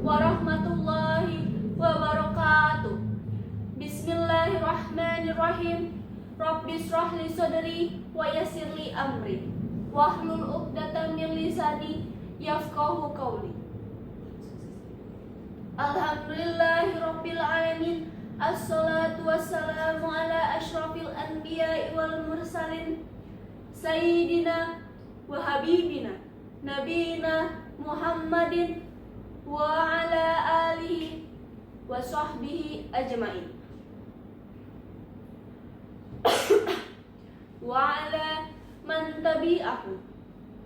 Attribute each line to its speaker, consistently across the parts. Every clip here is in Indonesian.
Speaker 1: warahmatullahi wabarakatuh. Bismillahirrahmanirrahim. Rabbi shrah li sadri wa yassir li amri wahlul 'uqdatam min lisani yafqahu qawli. Alhamdulillahi rabbil alamin. Assalatu wassalamu ala asyrafil anbiya'i wal mursalin sayyidina wa habibina nabiyina Muhammadin wa ala alihi wa sahbihi ajmain wa ala man tabi'ahu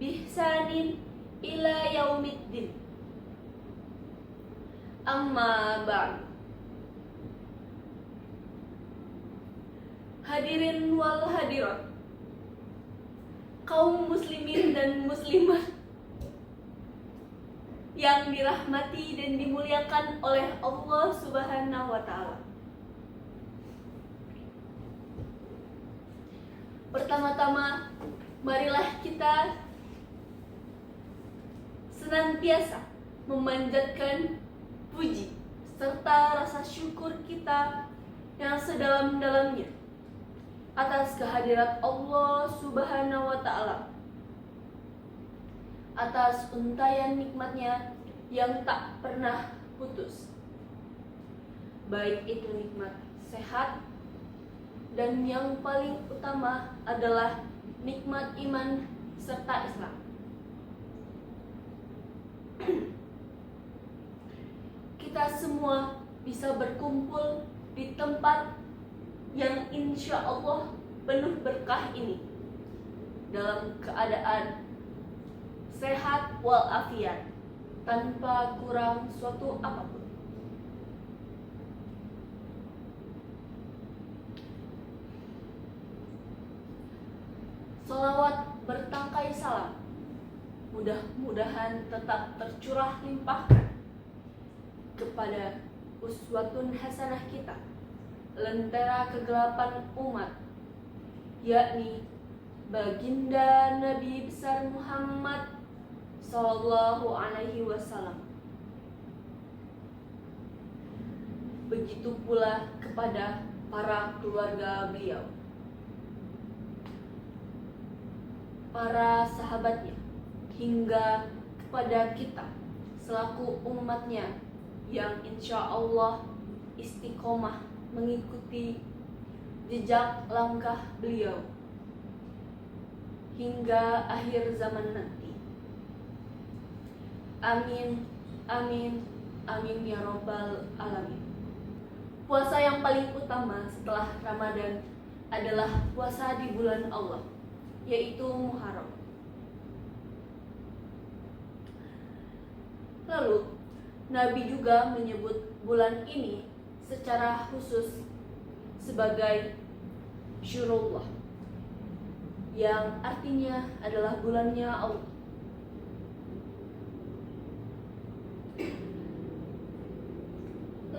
Speaker 1: bihsanin ila yaumiddin. Amma ba'du. Hadirin wal hadirat, kaum muslimin dan muslimat yang dirahmati dan dimuliakan oleh Allah Subhanahu wa Ta'ala. Pertama-tama, marilah kita senantiasa memanjatkan puji serta rasa syukur kita yang sedalam-dalamnya atas kehadirat Allah Subhanahu wa Ta'ala, atas untayan nikmatnya yang tak pernah putus, baik itu nikmat sehat, dan yang paling utama adalah nikmat iman serta Islam. Kita semua bisa berkumpul di tempat yang insya Allah penuh berkah ini dalam keadaan sehat walafiat, tanpa kurang suatu apapun. Salawat bertangkai salam mudah-mudahan tetap tercurah limpahkan kepada uswatun hasanah kita, lentera kegelapan umat, yakni baginda Nabi besar Muhammad Sallallahu Alaihi Wasallam. Begitu pula kepada para keluarga beliau, para sahabatnya, hingga kepada kita selaku umatnya yang insya Allah istiqomah mengikuti jejak langkah beliau hingga akhir zaman nanti. Amin, amin, amin ya robbal alamin. Puasa yang paling utama setelah Ramadan adalah puasa di bulan Allah, yaitu Muharram. Lalu Nabi juga menyebut bulan ini secara khusus sebagai Syurullah, yang artinya adalah bulannya Allah.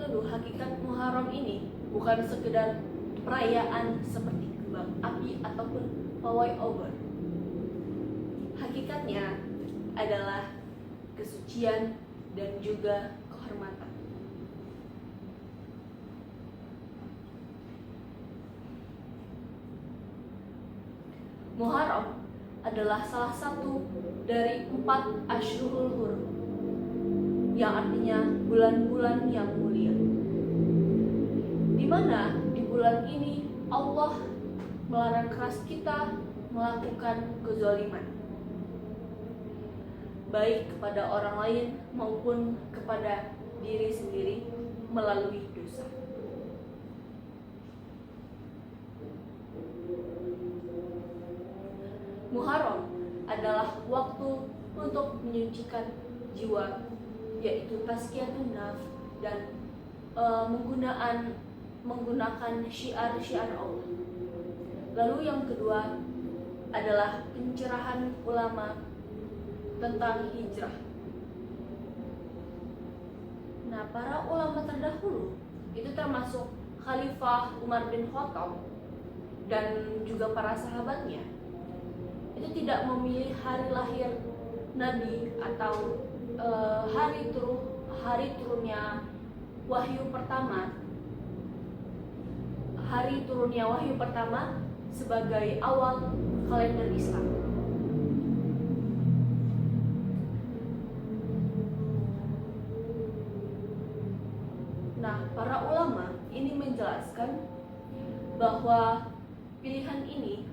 Speaker 1: Lalu hakikat Muharram ini bukan sekedar perayaan seperti kembang api ataupun pawai obor. Hakikatnya adalah kesucian dan juga kehormatan. Muharram adalah salah satu dari 4 Ashhurul Hurum, yang artinya bulan-bulan yang mulia, di mana di bulan ini Allah melarang keras kita melakukan kezaliman, baik kepada orang lain maupun kepada diri sendiri melalui dosa. Muharram adalah waktu untuk menyucikan jiwa, yaitu tazkiyatun nafs, dan menggunakan syiar-syiar Allah. Lalu yang kedua adalah pencerahan ulama tentang hijrah. Nah, para ulama terdahulu itu termasuk Khalifah Umar bin Khattab dan juga para sahabatnya, itu tidak memilih hari lahir Nabi atau hari hari turunnya wahyu pertama sebagai awal kalender Islam. Nah, para ulama ini menjelaskan bahwa pilihan ini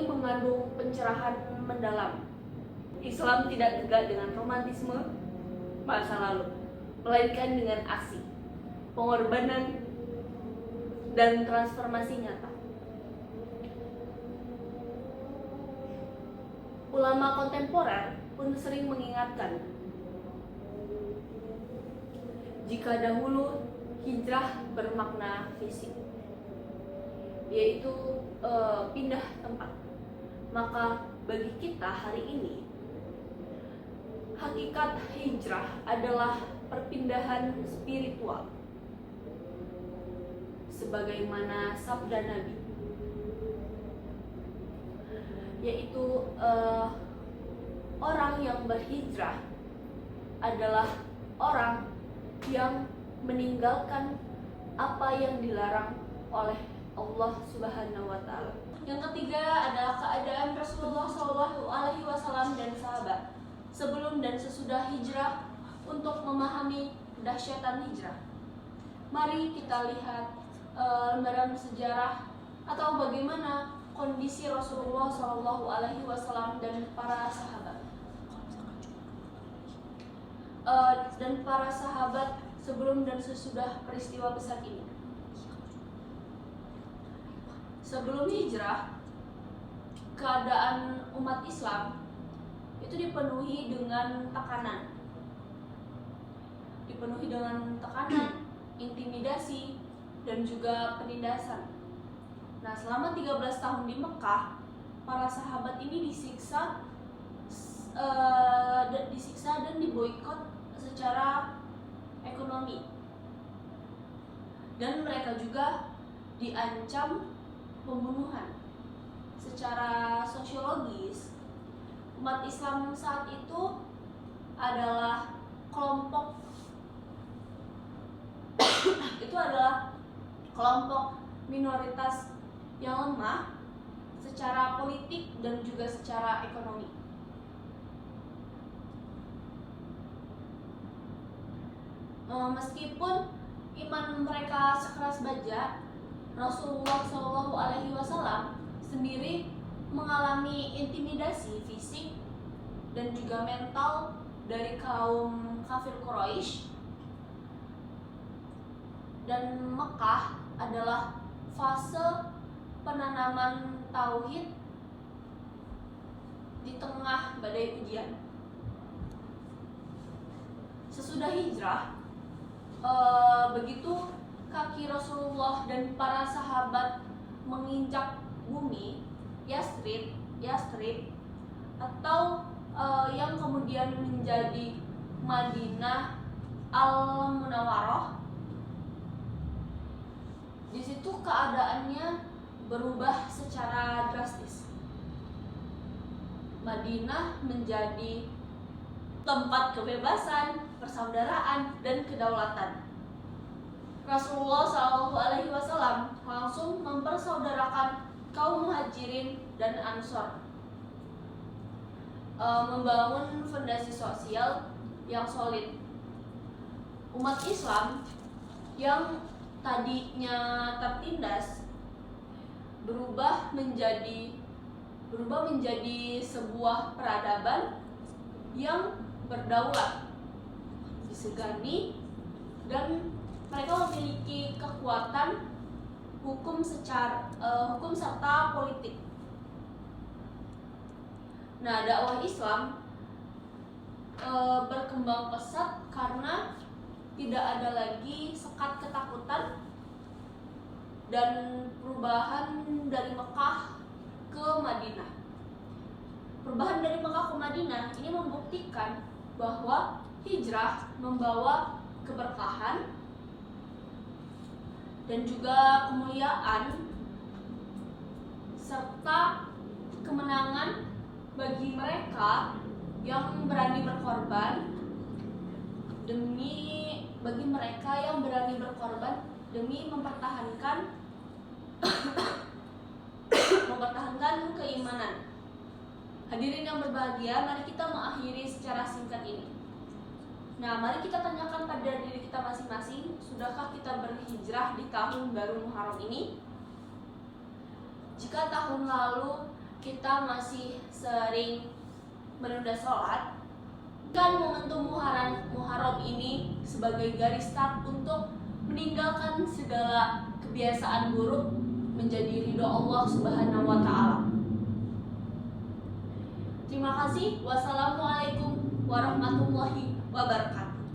Speaker 1: mengandung pencerahan mendalam. Islam tidak tegak dengan romantisme masa lalu, melainkan dengan aksi, pengorbanan, dan transformasi nyata. Ulama kontemporer pun sering mengingatkan jika dahulu hijrah bermakna fisik, yaitu pindah tempat, maka bagi kita hari ini hakikat hijrah adalah perpindahan spiritual, sebagaimana sabda Nabi, yaitu orang yang berhijrah adalah orang yang meninggalkan apa yang dilarang oleh Allah Subhanahu wa Ta'ala. Yang ketiga adalah keadaan Rasulullah SAW dan sahabat sebelum dan sesudah hijrah untuk memahami kedahsyatan hijrah. Mari kita lihat lembaran sejarah atau bagaimana kondisi Rasulullah SAW dan para sahabat. Dan para sahabat sebelum dan sesudah peristiwa besar ini. Sebelum hijrah, keadaan umat Islam itu dipenuhi dengan tekanan, intimidasi, dan juga penindasan. Nah, selama 13 tahun di Mekah, para sahabat ini disiksa dan diboikot secara ekonomi, dan mereka juga diancam pembunuhan. Secara sosiologis, umat Islam saat itu adalah kelompok minoritas yang lemah secara politik dan juga secara ekonomi. Meskipun iman mereka sekeras baja, Rasulullah SAW sendiri mengalami intimidasi fisik dan juga mental dari kaum kafir Quraisy, dan Mekah adalah fase penanaman tauhid di tengah badai ujian. Sesudah hijrah, begitu kaki Rasulullah dan para sahabat menginjak bumi Yastrib atau yang kemudian menjadi Madinah Al-Munawwarah, di situ keadaannya berubah secara drastis. Madinah menjadi tempat kebebasan, persaudaraan, dan kedaulatan. Rasulullah SAW langsung mempersaudarakan kaum muhajirin dan ansor, membangun fondasi sosial yang solid. Umat Islam yang tadinya tertindas berubah menjadi sebuah peradaban yang berdaulat, disegani, dan mereka memiliki kekuatan hukum serta politik. Nah, dakwah Islam berkembang pesat karena tidak ada lagi sekat ketakutan dan perubahan dari Mekah ke Madinah. Perubahan dari Mekah ke Madinah ini membuktikan bahwa hijrah membawa keberkahan dan juga kemuliaan serta kemenangan bagi mereka yang berani berkorban bagi mereka yang berani berkorban demi mempertahankan keimanan. Hadirin yang berbahagia, mari kita mengakhiri secara singkat ini. Nah, mari kita tanyakan pada diri kita masing-masing, sudahkah kita berhijrah di tahun baru Muharram ini? Jika tahun lalu kita masih sering menunda sholat, kan momentum Muharram ini sebagai garis start untuk meninggalkan segala kebiasaan buruk menjadi ridho Allah Subhanahu wa Ta'ala. Terima kasih. Wassalamualaikum warahmatullahi wabarakatuh.